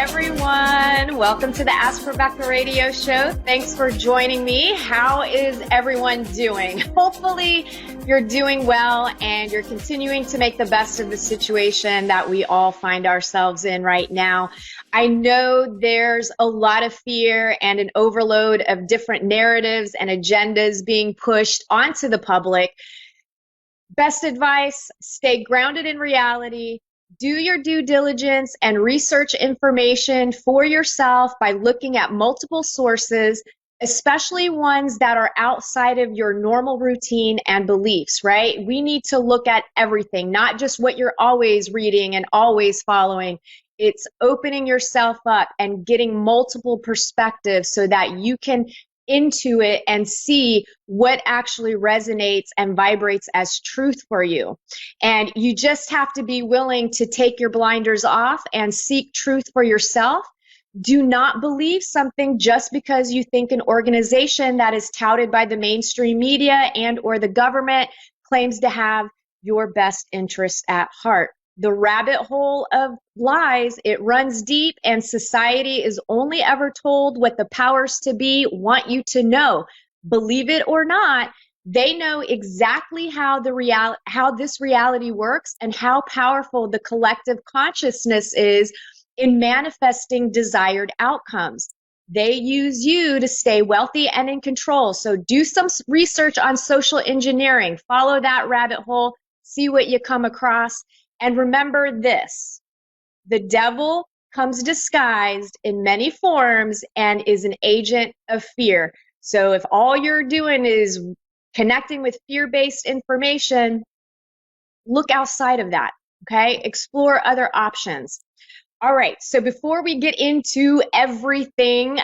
everyone. Welcome to the Ask Rebecca radio show. Thanks for joining me. How is everyone doing? Hopefully you're doing well and you're continuing to make the best of the situation that we all find ourselves in right now. I know there's a lot of fear and an overload of different narratives and agendas being pushed onto the public. Best advice, stay grounded in reality. Do your due diligence and research information for yourself by looking at multiple sources, especially ones that are outside of your normal routine and beliefs, right? We need to look at everything, not just what you're always reading and always following. It's opening yourself up and getting multiple perspectives so that you can intuit and see what actually resonates and vibrates as truth for you. And you just have to be willing to take your blinders off and seek truth for yourself. Do not believe something just because you think an organization that is touted by the mainstream media and or the government claims to have your best interests at heart. The rabbit hole of lies, it runs deep, and society is only ever told what the powers to be want you to know. Believe it or not, they know exactly how this reality works and how powerful the collective consciousness is in manifesting desired outcomes. They use you to stay wealthy and in control. So do some research on social engineering. Follow that rabbit hole, see what you come across. And remember this, the devil comes disguised in many forms and is an agent of fear. So if all you're doing is connecting with fear-based information, look outside of that, okay? Explore other options. All right, so before we get into everything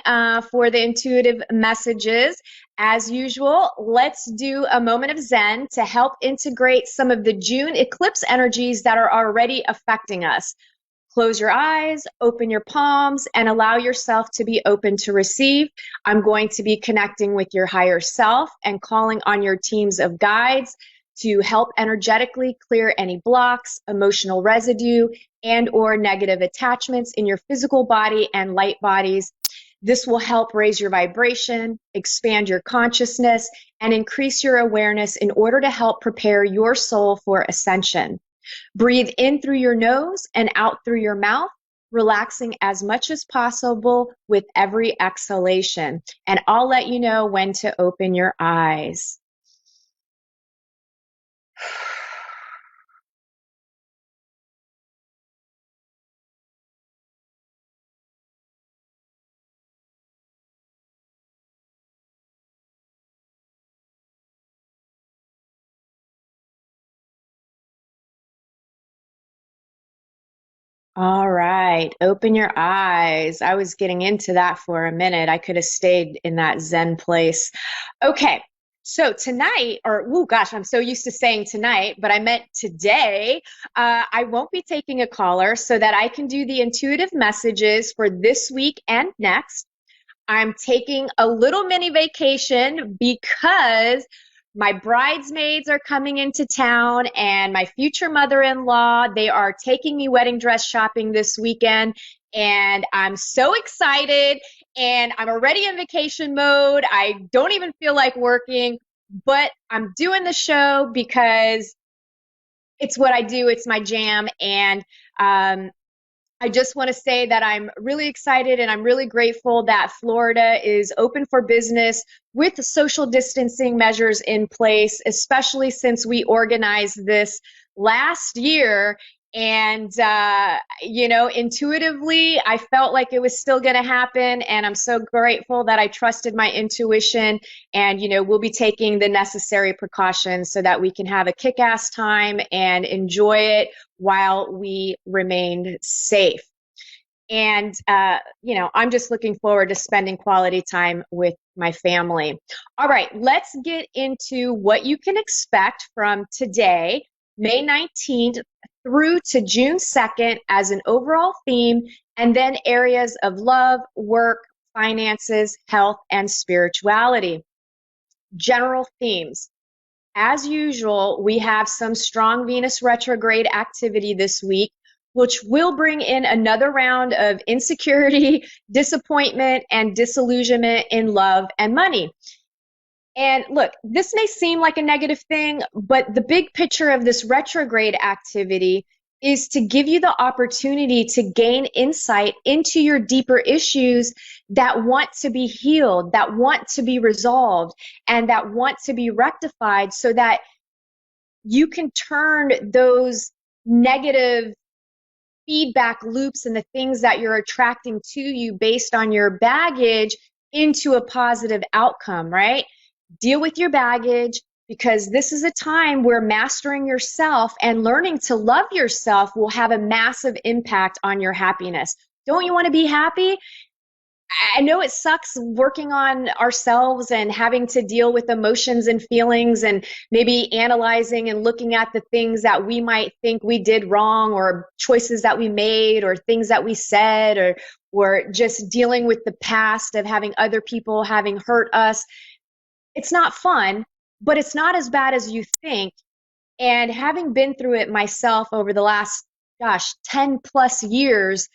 for the intuitive messages, as usual, let's do a moment of Zen to help integrate some of the June eclipse energies that are already affecting us. Close your eyes, open your palms, and allow yourself to be open to receive. I'm going to be connecting with your higher self and calling on your teams of guides to help energetically clear any blocks, emotional residue, and or negative attachments in your physical body and light bodies. This will help raise your vibration, expand your consciousness, and increase your awareness in order to help prepare your soul for ascension. Breathe in through your nose and out through your mouth, relaxing as much as possible with every exhalation. And I'll let you know when to open your eyes. All right, open your eyes. I was getting into that for a minute. I could have stayed in that Zen place. Okay, so tonight, I'm so used to saying tonight, but I meant today, I won't be taking a caller so that I can do the intuitive messages for this week and next. I'm taking a little mini vacation because my bridesmaids are coming into town and my future mother-in-law, they are taking me wedding dress shopping this weekend. And I'm so excited and I'm already in vacation mode. I don't even feel like working, but I'm doing the show because it's what I do. It's my jam. And I just want to say that I'm really excited and I'm really grateful that Florida is open for business with social distancing measures in place, especially since we organized this last year. And, intuitively, I felt like it was still going to happen. And I'm so grateful that I trusted my intuition. And, we'll be taking the necessary precautions so that we can have a kick-ass time and enjoy it while we remain safe. And, I'm just looking forward to spending quality time with my family. All right, let's get into what you can expect from today, May 19th, through to June 2nd as an overall theme, and then areas of love, work, finances, health, and spirituality. General themes. As usual, we have some strong Venus retrograde activity this week, which will bring in another round of insecurity, disappointment, and disillusionment in love and money. And look, this may seem like a negative thing, but the big picture of this retrograde activity is to give you the opportunity to gain insight into your deeper issues that want to be healed, that want to be resolved, and that want to be rectified so that you can turn those negative feedback loops and the things that you're attracting to you based on your baggage into a positive outcome, right? Deal with your baggage, because this is a time where mastering yourself and learning to love yourself will have a massive impact on your happiness. Don't you want to be happy? I know it sucks working on ourselves and having to deal with emotions and feelings and maybe analyzing and looking at the things that we might think we did wrong, or choices that we made, or things that we said, or just dealing with the past of having other people having hurt us. It's not fun, but it's not as bad as you think. And having been through it myself over the last, 10 plus years,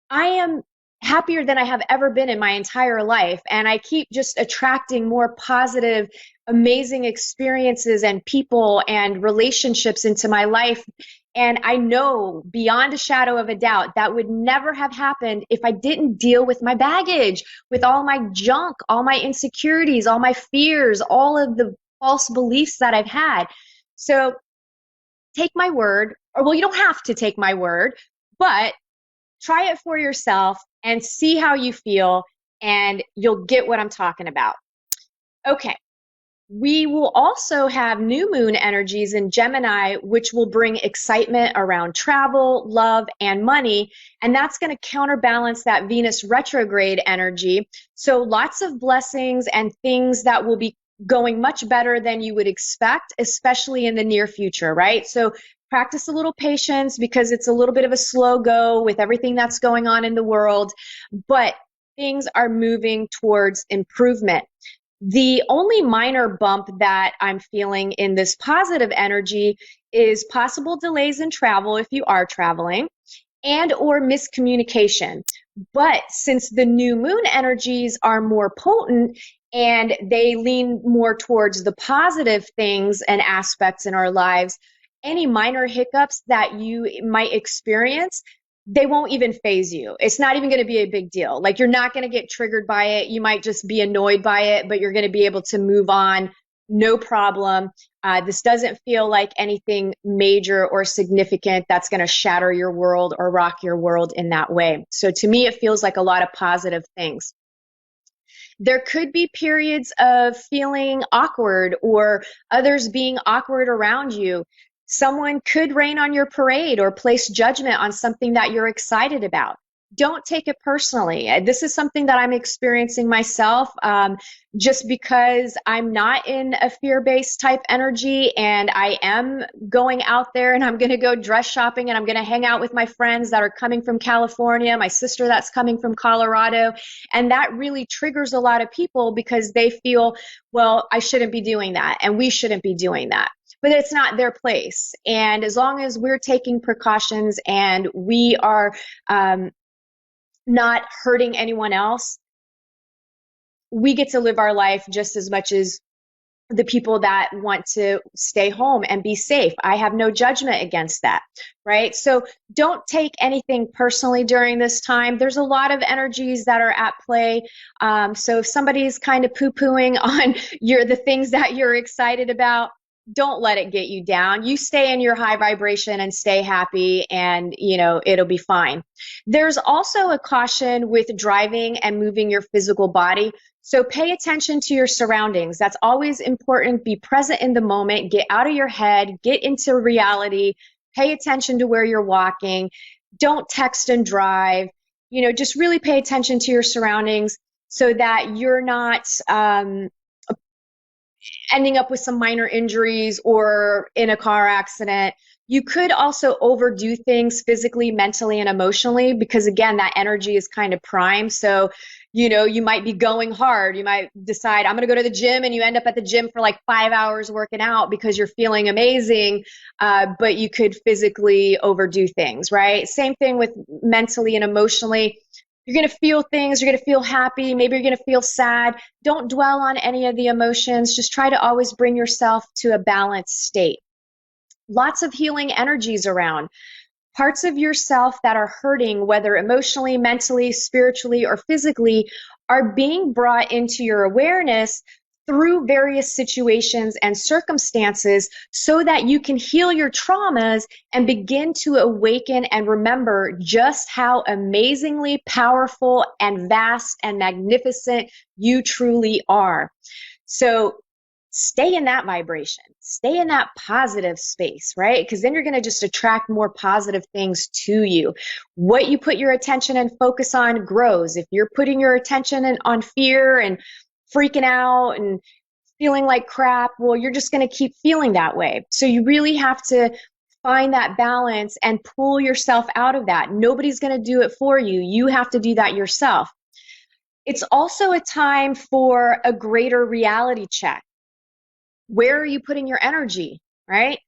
I am happier than I have ever been in my entire life. And I keep just attracting more positive, amazing experiences and people and relationships into my life. And I know beyond a shadow of a doubt that would never have happened if I didn't deal with my baggage, with all my junk, all my insecurities, all my fears, all of the false beliefs that I've had. So take my word, or well, you don't have to take my word, but try it for yourself and see how you feel, and you'll get what I'm talking about. Okay. We will also have new moon energies in Gemini, which will bring excitement around travel, love, and money. And that's going to counterbalance that Venus retrograde energy. So lots of blessings and things that will be going much better than you would expect, especially in the near future, right? So practice a little patience, because it's a little bit of a slow go with everything that's going on in the world, but things are moving towards improvement. The only minor bump that I'm feeling in this positive energy is possible delays in travel if you are traveling, and or miscommunication. But since the new moon energies are more potent and they lean more towards the positive things and aspects in our lives, any minor hiccups that you might experience, they won't even phase you. It's not even going to be a big deal. Like, you're not going to get triggered by it. You might just be annoyed by it, but you're going to be able to move on. No problem. This doesn't feel like anything major or significant that's going to shatter your world or rock your world in that way. So to me, it feels like a lot of positive things. There could be periods of feeling awkward or others being awkward around you. Someone could rain on your parade or place judgment on something that you're excited about. Don't take it personally. This is something that I'm experiencing myself, just because I'm not in a fear-based type energy, and I am going out there and I'm going to go dress shopping and I'm going to hang out with my friends that are coming from California, my sister that's coming from Colorado. And that really triggers a lot of people because they feel, well, I shouldn't be doing that and we shouldn't be doing that. But it's not their place. And as long as we're taking precautions and we are not hurting anyone else, we get to live our life just as much as the people that want to stay home and be safe. I have no judgment against that, right? So don't take anything personally during this time. There's a lot of energies that are at play. So if somebody's kind of poo-pooing on the things that you're excited about, don't let it get you down. You stay in your high vibration and stay happy, and it'll be fine. There's also a caution with driving and moving your physical body. So pay attention to your surroundings. That's always important. Be present in the moment. Get out of your head. Get into reality. Pay attention to where you're walking. Don't text and drive. Just really pay attention to your surroundings so that you're not ending up with some minor injuries or in a car accident. You could also overdo things physically, mentally, and emotionally because, again, that energy is kind of prime. So, you might be going hard. You might decide, I'm going to go to the gym, and you end up at the gym for like 5 hours working out because you're feeling amazing. But you could physically overdo things, right? Same thing with mentally and emotionally. You're going to feel things. You're going to feel happy. Maybe you're going to feel sad. Don't dwell on any of the emotions. Just try to always bring yourself to a balanced state. Lots of healing energies around. Parts of yourself that are hurting, whether emotionally, mentally, spiritually, or physically, are being brought into your awareness through various situations and circumstances so that you can heal your traumas and begin to awaken and remember just how amazingly powerful and vast and magnificent you truly are. So stay in that vibration, stay in that positive space, right? Because then you're going to just attract more positive things to you. What you put your attention and focus on grows. If you're putting your attention on fear and freaking out and feeling like crap, well, you're just going to keep feeling that way. So you really have to find that balance and pull yourself out of that. Nobody's going to do it for you. You have to do that yourself. It's also a time for a greater reality check. Where are you putting your energy, right?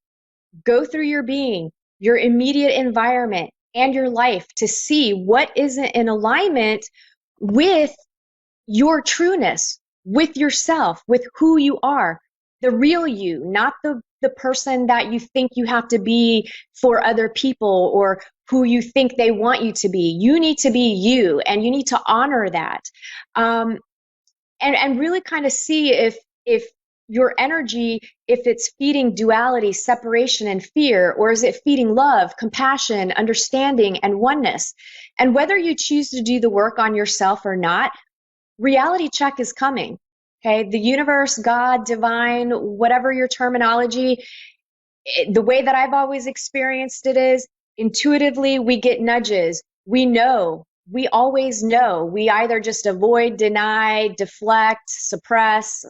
Go through your being, your immediate environment, and your life to see what isn't in alignment with your trueness, with yourself, with who you are, the real you, not the person that you think you have to be for other people or who you think they want you to be. You need to be you, and you need to honor that. And really kind of see if your energy, if it's feeding duality, separation, and fear, or is it feeding love, compassion, understanding, and oneness? And whether you choose to do the work on yourself or not, reality check is coming. Okay, the universe, God, divine, whatever your terminology, the way that I've always experienced it is intuitively we get nudges. We know. We always know. We either just avoid, deny, deflect, suppress.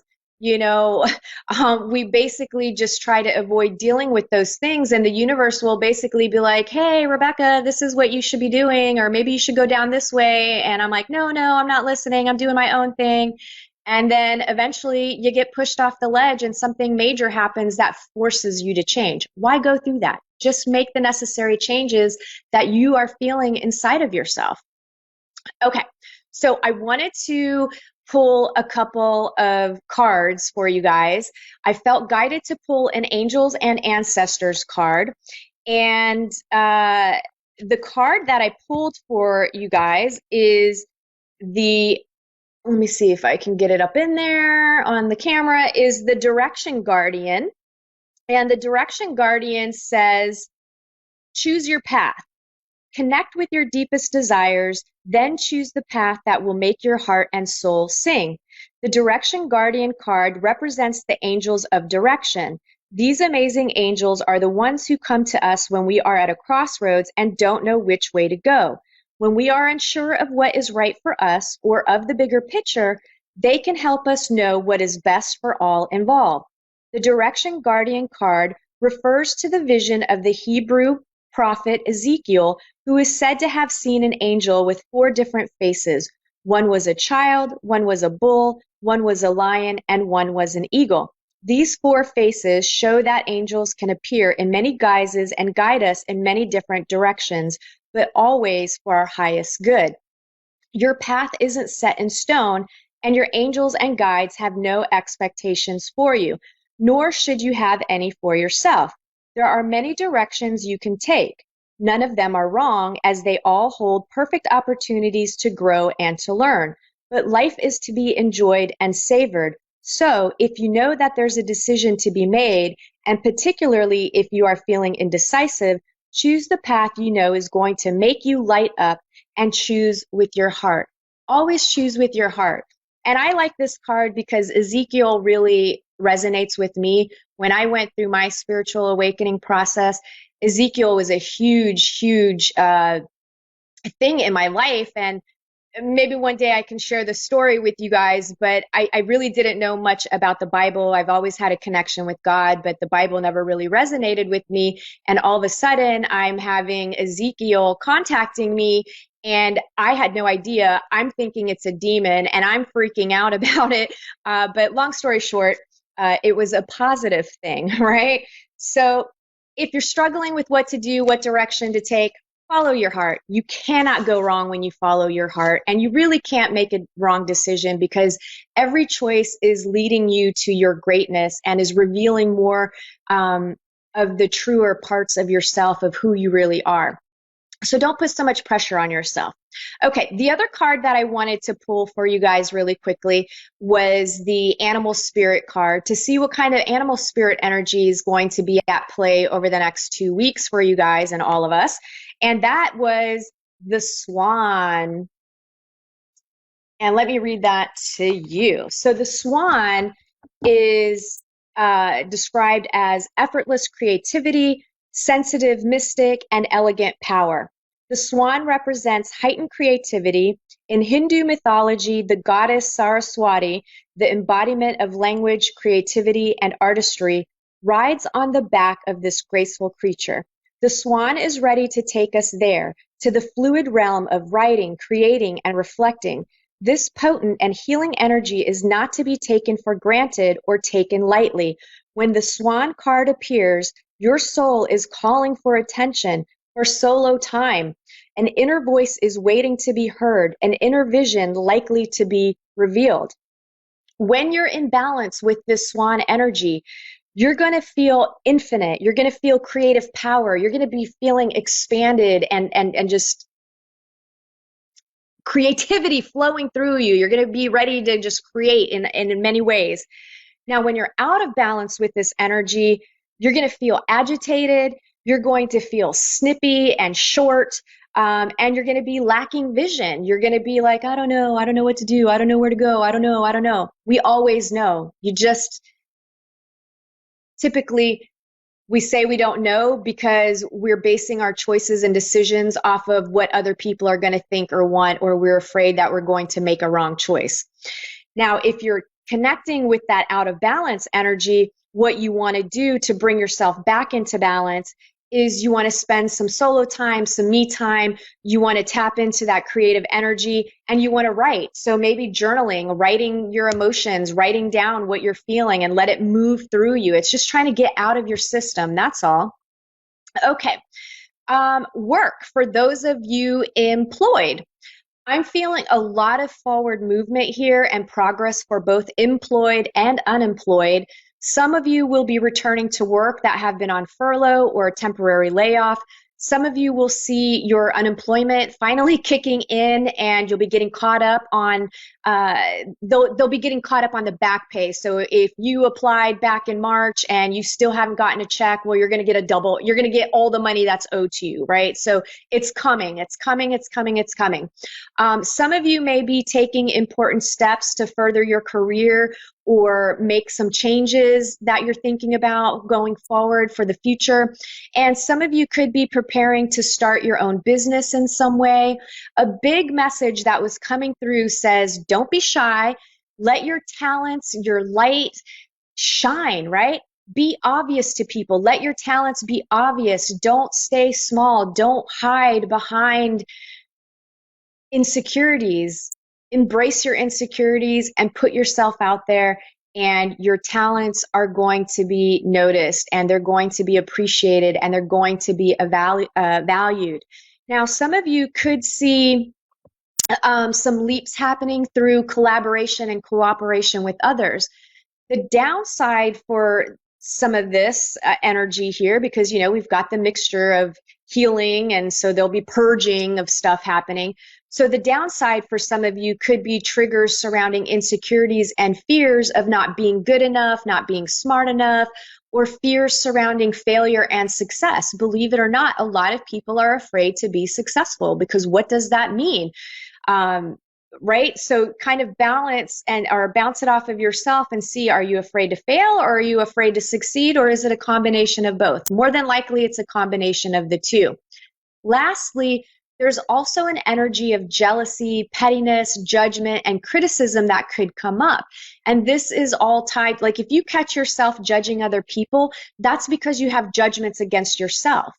We basically just try to avoid dealing with those things. And the universe will basically be like, hey, Rebecca, this is what you should be doing, or maybe you should go down this way. And I'm like, no, I'm not listening. I'm doing my own thing. And then eventually you get pushed off the ledge and something major happens that forces you to change. Why go through that? Just make the necessary changes that you are feeling inside of yourself. Okay, so I wanted to pull a couple of cards for you guys. I felt guided to pull an Angels and Ancestors card. And the card that I pulled for you guys is let me see if I can get it up in there on the camera, is the Direction Guardian. And the Direction Guardian says, choose your path. Connect with your deepest desires, then choose the path that will make your heart and soul sing. The Direction Guardian card represents the angels of direction. These amazing angels are the ones who come to us when we are at a crossroads and don't know which way to go. When we are unsure of what is right for us or of the bigger picture, they can help us know what is best for all involved. The Direction Guardian card refers to the vision of the Hebrew prophet Ezekiel, who is said to have seen an angel with 4 different faces. One was a child, one was a bull, one was a lion, and one was an eagle. These 4 faces show that angels can appear in many guises and guide us in many different directions, but always for our highest good. Your path isn't set in stone, and your angels and guides have no expectations for you, nor should you have any for yourself. There are many directions you can take. None of them are wrong, as they all hold perfect opportunities to grow and to learn. But life is to be enjoyed and savored. So if you know that there's a decision to be made, and particularly if you are feeling indecisive, choose the path you know is going to make you light up, and choose with your heart. Always choose with your heart. And I like this card because Ezekiel really resonates with me. When I went through my spiritual awakening process, Ezekiel was a huge thing in my life. And maybe one day I can share the story with you guys, but I really didn't know much about the Bible. I've always had a connection with God, but the Bible never really resonated with me. And all of a sudden, I'm having Ezekiel contacting me, and I had no idea. I'm thinking it's a demon, and I'm freaking out about it. But long story short, it was a positive thing, right? So if you're struggling with what to do, what direction to take, follow your heart. You cannot go wrong when you follow your heart, and you really can't make a wrong decision because every choice is leading you to your greatness and is revealing more of the truer parts of yourself, of who you really are. So don't put so much pressure on yourself. Okay, the other card that I wanted to pull for you guys really quickly was the animal spirit card to see what kind of animal spirit energy is going to be at play over the next 2 weeks for you guys and all of us. And that was the swan. And let me read that to you. So the swan is described as effortless creativity, sensitive mystic, and elegant power. The swan represents heightened creativity. In Hindu mythology, the goddess Saraswati, the embodiment of language, creativity, and artistry, rides on the back of this graceful creature. The swan is ready to take us there, to the fluid realm of writing, creating, and reflecting. This potent and healing energy is not to be taken for granted or taken lightly. When the swan card appears, your soul is calling for attention, for solo time. An inner voice is waiting to be heard, an inner vision likely to be revealed. When you're in balance with this swan energy, you're going to feel infinite. You're going to feel creative power. You're going to be feeling expanded and just creativity flowing through you. You're going to be ready to just create in many ways. Now, when you're out of balance with this energy, you're going to feel agitated. You're going to feel snippy and short. And you're going to be lacking vision. You're going to be like, I don't know what to do. I don't know where to go. I don't know. We always know. You just typically, we say we don't know because we're basing our choices and decisions off of what other people are going to think or want, or we're afraid that we're going to make a wrong choice. Now, if you're connecting with that out of balance energy, what you want to do to bring yourself back into balance is you want to spend some solo time, some me time. You want to tap into that creative energy and you want to write. So maybe journaling, writing your emotions, writing down what you're feeling and let it move through you. It's just trying to get out of your system. That's all. Okay. Work for those of you employed. I'm feeling a lot of forward movement here and progress for both employed and unemployed. Some of you will be returning to work that have been on furlough or a temporary layoff. Some of you will see your unemployment finally kicking in and you'll be getting caught up on, they'll be getting caught up on the back pay. So if you applied back in March and you still haven't gotten a check, well, you're going to get a double, you're going to get all the money that's owed to you, right? So it's coming, it's coming, it's coming, it's coming. Some of you may be taking important steps to further your career or make some changes that you're thinking about going forward for the future. And some of you could be preparing to start your own business in some way. A big message that was coming through says, don't be shy. Let your talents, your light shine, right? Be obvious to people. Let your talents be obvious. Don't stay small. Don't hide behind insecurities. Embrace your insecurities and put yourself out there, and your talents are going to be noticed and they're going to be appreciated and they're going to be valued. Now, some of you could see some leaps happening through collaboration and cooperation with others. The downside for some of this energy here, because, you know, we've got the mixture of healing and so there'll be purging of stuff happening. So the downside for some of you could be triggers surrounding insecurities and fears of not being good enough, not being smart enough, or fears surrounding failure and success. Believe it or not, a lot of people are afraid to be successful because what does that mean? Right? So kind of balance or bounce it off of yourself and see, are you afraid to fail or are you afraid to succeed, or is it a combination of both? More than likely, it's a combination of the two. Lastly, there's also an energy of jealousy, pettiness, judgment, and criticism that could come up. And this is all tied, like if you catch yourself judging other people, that's because you have judgments against yourself,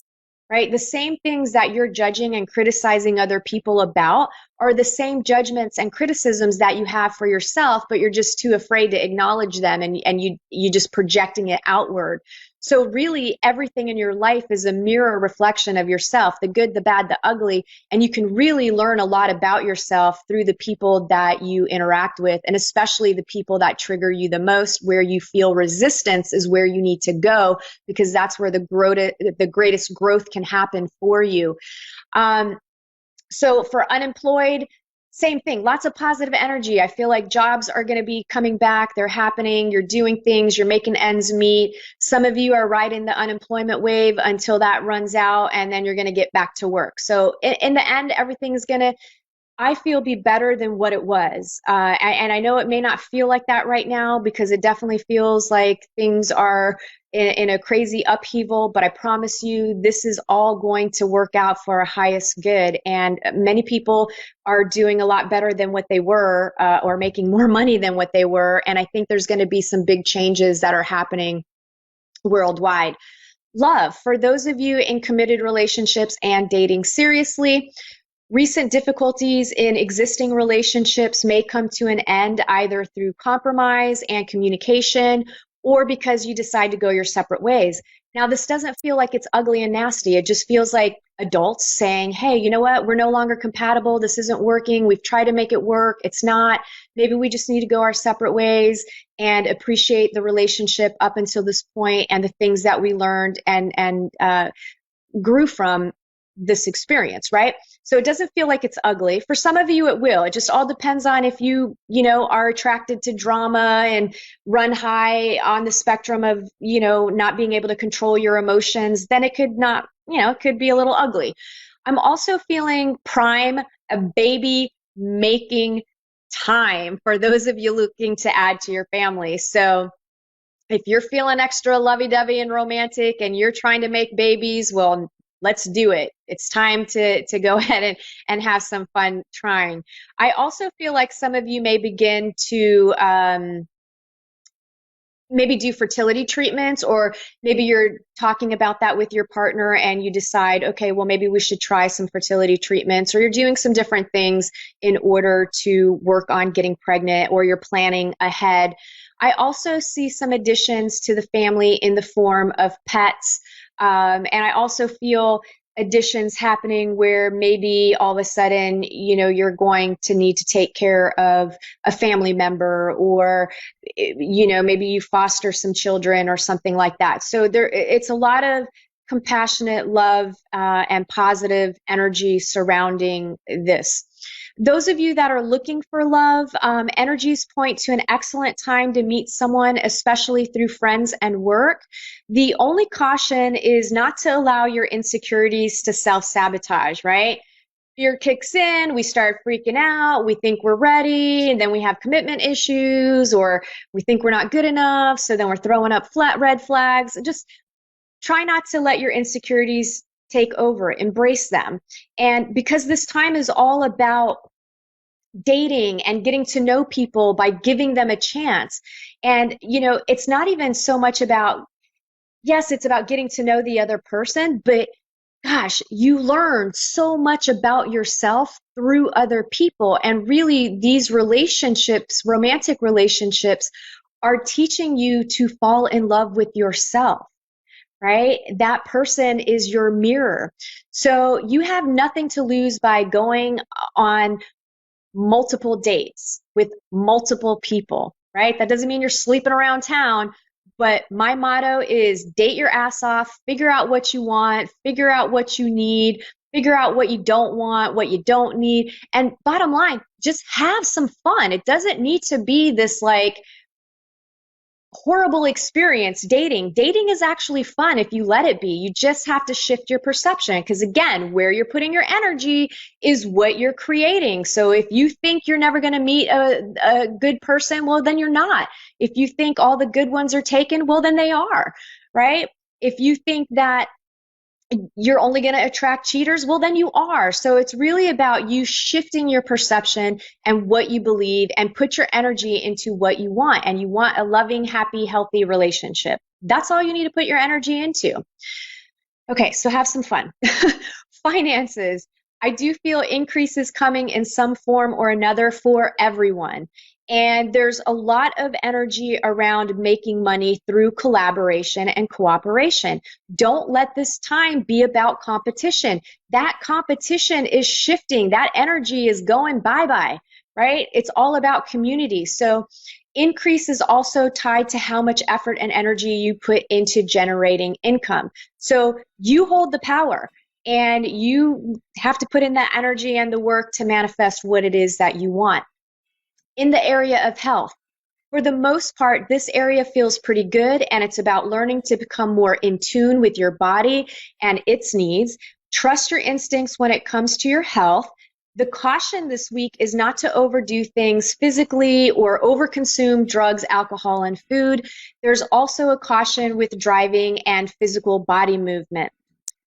right? The same things that you're judging and criticizing other people about are the same judgments and criticisms that you have for yourself, but you're just too afraid to acknowledge them, and you just projecting it outward. So really everything in your life is a mirror reflection of yourself, the good, the bad, the ugly, and you can really learn a lot about yourself through the people that you interact with, and especially the people that trigger you the most. Where you feel resistance is where you need to go, because that's where the greatest growth can happen for you. So for unemployed, same thing, lots of positive energy. I feel like jobs are going to be coming back. They're happening. You're doing things. You're making ends meet. Some of you are riding the unemployment wave until that runs out, and then you're going to get back to work. So in the end, everything's going to, I feel, be better than what it was. And I know it may not feel like that right now, because it definitely feels like things are in a crazy upheaval, but I promise you, this is all going to work out for our highest good. And many people are doing a lot better than what they were, or making more money than what they were. And I think there's going to be some big changes that are happening worldwide. Love, for those of you in committed relationships and dating seriously, recent difficulties in existing relationships may come to an end either through compromise and communication, or because you decide to go your separate ways. Now, this doesn't feel like it's ugly and nasty. It just feels like adults saying, hey, you know what? We're no longer compatible. This isn't working. We've tried to make it work. It's not. Maybe we just need to go our separate ways and appreciate the relationship up until this point and the things that we learned and grew from this experience, right? So it doesn't feel like it's ugly. For some of you, it will. It just all depends on if you are attracted to drama and run high on the spectrum of, not being able to control your emotions. Then it could not, it could be a little ugly. I'm also feeling prime, a baby making time for those of you looking to add to your family. So if you're feeling extra lovey-dovey and romantic and you're trying to make babies, well, let's do it. It's time to go ahead and have some fun trying. I also feel like some of you may begin to maybe do fertility treatments, or maybe you're talking about that with your partner and you decide, okay, well, maybe we should try some fertility treatments, or you're doing some different things in order to work on getting pregnant, or you're planning ahead. I also see some additions to the family in the form of pets. And I also feel additions happening where maybe all of a sudden, you're going to need to take care of a family member, or, maybe you foster some children or something like that. So it's a lot of compassionate love and positive energy surrounding this. Those of you that are looking for love, energies point to an excellent time to meet someone, especially through friends and work. The only caution is not to allow your insecurities to self-sabotage, right? Fear kicks in, we start freaking out, we think we're ready, and then we have commitment issues, or we think we're not good enough, so then we're throwing up flat red flags. Just try not to let your insecurities take over, embrace them. And because this time is all about dating and getting to know people by giving them a chance. And, it's not even so much about, yes, it's about getting to know the other person, but gosh, you learn so much about yourself through other people. And really, these relationships, romantic relationships, are teaching you to fall in love with yourself. Right? That person is your mirror. So you have nothing to lose by going on multiple dates with multiple people, right? That doesn't mean you're sleeping around town, but my motto is date your ass off, figure out what you want, figure out what you need, figure out what you don't want, what you don't need. And bottom line, just have some fun. It doesn't need to be this like horrible experience dating. Dating is actually fun if you let it be. You just have to shift your perception, because again, where you're putting your energy is what you're creating. So if you think you're never going to meet a good person, well, then you're not. If you think all the good ones are taken, well, then they are, right? If you think that you're only going to attract cheaters. Well, then you are. So it's really about you shifting your perception and what you believe, and put your energy into what you want. And you want a loving, happy, healthy relationship. That's all you need to put your energy into. Okay, so have some fun. Finances. I do feel increases coming in some form or another for everyone. And there's a lot of energy around making money through collaboration and cooperation. Don't let this time be about competition. That competition is shifting. That energy is going bye-bye, right? It's all about community. So increase is also tied to how much effort and energy you put into generating income. So you hold the power, and you have to put in that energy and the work to manifest what it is that you want. In the area of health, for the most part, this area feels pretty good, and it's about learning to become more in tune with your body and its needs. Trust your instincts when it comes to your health. The caution this week is not to overdo things physically or overconsume drugs, alcohol, and food. There's also a caution with driving and physical body movement.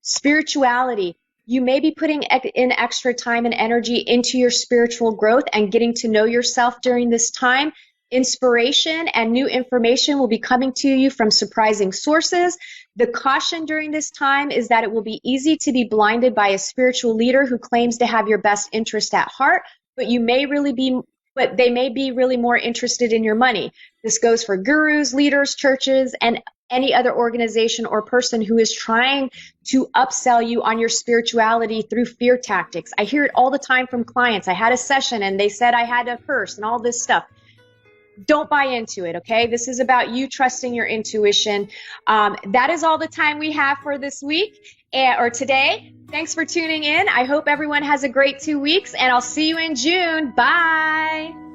Spirituality. You may be putting in extra time and energy into your spiritual growth and getting to know yourself during this time. Inspiration and new information will be coming to you from surprising sources. The caution during this time is that it will be easy to be blinded by a spiritual leader who claims to have your best interest at heart, but they may be really more interested in your money. This goes for gurus, leaders, churches, and any other organization or person who is trying to upsell you on your spirituality through fear tactics. I hear it all the time from clients. I had a session and they said I had a curse and all this stuff. Don't buy into it, okay? This is about you trusting your intuition. That is all the time we have for this week or today. Thanks for tuning in. I hope everyone has a great 2 weeks, and I'll see you in June. Bye.